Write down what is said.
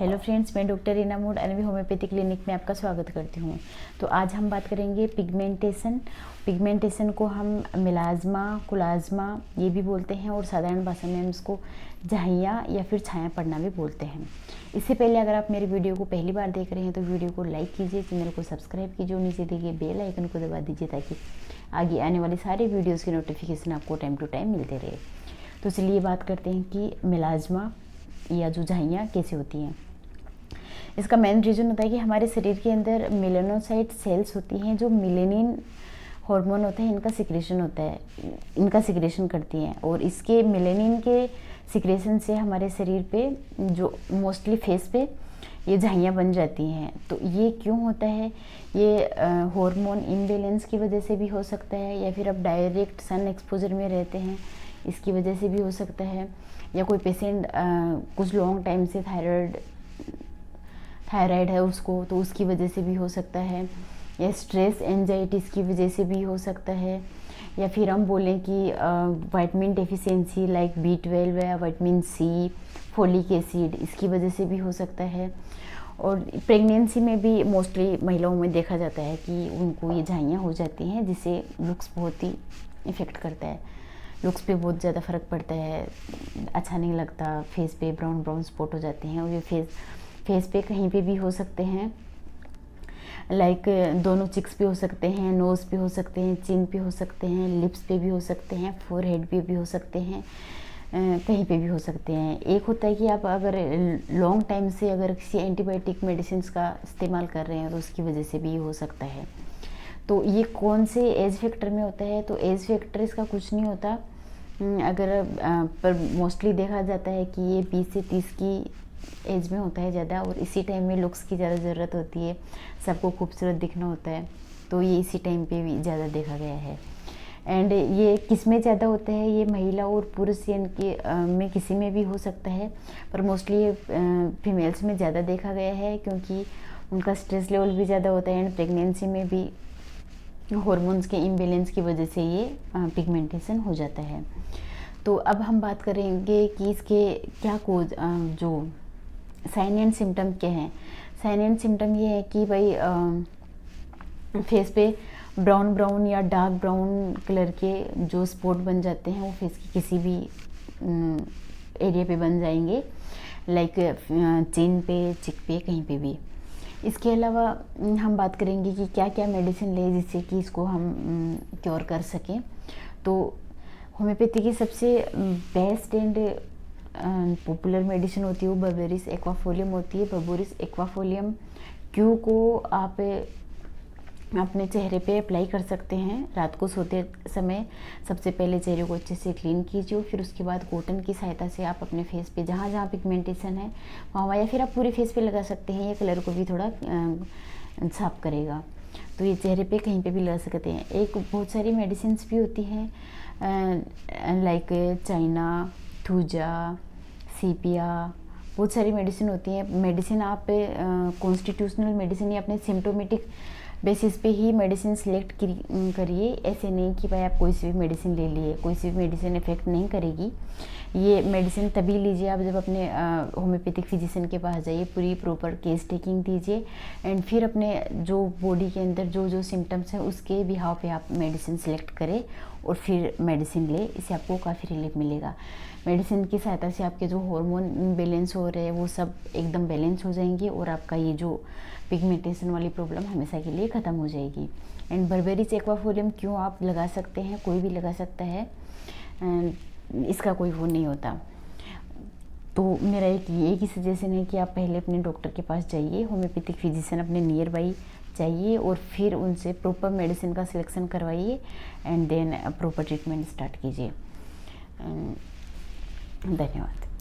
Hello friends, मैं doctor Reena mood अनवी homeopathy clinic में आपका स्वागत करती हूँ। तो आज हम बात करेंगे पिगमेंटेशन को हम मिलाज्मा, कुलाज्मा ये भी बोलते हैं और साधारण भाषा में हम इसको झाइयाँ या फिर छाया पड़ना भी बोलते हैं। इससे पहले अगर आप मेरी वीडियो को पहली बार देख रहे हैं तो वीडियो को लाइक कीजिए, चैनल को सब्सक्राइब कीजिए और नीचे देखिए बेल आइकन को दबा दीजिए ताकि आगे आने वाली सारी वीडियोज़ की नोटिफिकेशन आपको टाइम टू टाइम मिलते रहे। तो चलिए बात करते हैं कि मिलाज्मा या जो झाइयाँ कैसे होती हैं। इसका मेन रीज़न होता है कि हमारे शरीर के अंदर मेलानोसाइट सेल्स होती हैं जो मेलेनिन हार्मोन होता है, इनका सिक्रेशन करती हैं और इसके मेलेनिन के सिक्रेशन से हमारे शरीर पे जो मोस्टली फेस पे ये झाइयाँ बन जाती हैं। तो ये क्यों होता है? ये हार्मोन इम्बैलेंस की वजह से भी हो सकता है या फिर अब डायरेक्ट सन एक्सपोजर में रहते हैं इसकी वजह से भी हो सकता है, या कोई पेशेंट कुछ लॉन्ग टाइम से थायराइड है उसको तो उसकी वजह से भी हो सकता है, या स्ट्रेस एंजाइटीज़ की वजह से भी हो सकता है, या फिर हम बोलें कि विटामिन डेफिशिएंसी लाइक B12 या विटामिन C, फोलिक एसिड इसकी वजह से भी हो सकता है। और प्रेगनेंसी में भी मोस्टली महिलाओं में देखा जाता है कि उनको ये झाइयाँ हो जाती हैं जिससे लुक्स बहुत ही इफ़ेक्ट करता है, लुक्स पे बहुत ज़्यादा फ़र्क पड़ता है, अच्छा नहीं लगता, फेस पे ब्राउन स्पॉट हो जाते हैं और ये फेस पे कहीं पे भी हो सकते हैं, लाइक दोनों चिक्स पे हो सकते हैं, नोज़ पे हो सकते हैं, चिन पे हो सकते हैं, लिप्स पे भी हो सकते हैं, फोरहेड पे भी हो सकते हैं, कहीं पे भी हो सकते हैं। एक होता है कि आप अगर लॉन्ग टाइम से अगर किसी एंटीबायोटिक मेडिसिन का इस्तेमाल कर रहे हैं तो उसकी वजह से भी हो सकता है। तो ये कौन से एज फैक्टर में होता है? तो एज फैक्टर इसका कुछ नहीं होता, अगर पर मोस्टली देखा जाता है कि ये 20 से 30 की एज में होता है ज़्यादा, और इसी टाइम में लुक्स की ज़्यादा ज़रूरत होती है, सबको खूबसूरत दिखना होता है, तो ये इसी टाइम पे भी ज़्यादा देखा गया है। एंड ये किस में ज़्यादा होता है? ये महिला और पुरुष में किसी में भी हो सकता है, पर मोस्टली ये फीमेल्स में ज़्यादा देखा गया है क्योंकि उनका स्ट्रेस लेवल भी ज़्यादा होता है एंड प्रेगनेंसी में भी हॉर्मोन्स के इम्बैलेंस की वजह से ये पिगमेंटेशन हो जाता है। तो अब हम बात करेंगे कि इसके क्या जो साइन एंड सिम्टम क्या हैं। साइन एंड सिम्टम ये है कि भाई फेस पे ब्राउन या डार्क ब्राउन कलर के जो स्पॉट बन जाते हैं वो फेस की किसी भी एरिया पे बन जाएंगे, लाइक चिन पे, चिक पे, कहीं पे भी। इसके अलावा हम बात करेंगे कि क्या क्या मेडिसिन लें जिससे कि इसको हम क्योर कर सकें। तो होम्योपैथी की सबसे बेस्ट एंड पॉपुलर मेडिसिन होती है वो बर्बेरिस एक्वाफोलियम होती है। बर्बेरिस एक्वाफोलियम क्यू को आप अपने चेहरे पे अप्लाई कर सकते हैं। रात को सोते समय सबसे पहले चेहरे को अच्छे से क्लीन कीजिए, फिर उसके बाद कॉटन की सहायता से आप अपने फेस पे जहाँ जहाँ पिगमेंटेशन है वहाँ, या फिर आप पूरे फेस पे लगा सकते हैं, ये कलर को भी थोड़ा साफ करेगा। तो ये चेहरे पे कहीं पे भी लगा सकते हैं। एक बहुत सारी मेडिसिन भी होती हैं लाइक चाइना, थूजा, सीपिया, बहुत सारी मेडिसिन होती हैं। मेडिसिन आप कॉन्स्टिट्यूशनल मेडिसिन या अपने सिम्टोमेटिक बेसिस पे ही मेडिसिन सेलेक्ट करिए। ऐसे नहीं कि भाई आप कोई सी भी मेडिसिन ले लिए, कोई सी भी मेडिसिन इफेक्ट नहीं करेगी। ये मेडिसिन तभी लीजिए आप जब अपने होम्योपैथिक फिजिशियन के पास जाइए, पूरी प्रॉपर केस टेकिंग दीजिए एंड फिर अपने जो बॉडी के अंदर जो जो सिम्टम्स हैं उसके बिहाव पे आप मेडिसिन सेलेक्ट करें और फिर मेडिसिन ले, इससे आपको काफ़ी रिलीफ मिलेगा। मेडिसिन की सहायता से आपके जो हार्मोन बैलेंस हो रहे हैं वो सब एकदम बैलेंस हो जाएंगे और आपका ये जो पिगमेंटेशन वाली प्रॉब्लम हमेशा के लिए ख़त्म हो जाएगी। एंड बर्बेरिस एक्वाफोलियम क्यों आप लगा सकते हैं, कोई भी लगा सकता है, इसका कोई वो नहीं होता। तो मेरा एक ही सजेशन है कि आप पहले अपने डॉक्टर के पास जाइए, होम्योपैथिक फिजिशियन अपने नियर बाई चाहिए और फिर उनसे प्रॉपर मेडिसिन का सिलेक्शन करवाइए and then proper treatment start कीजिए। धन्यवाद।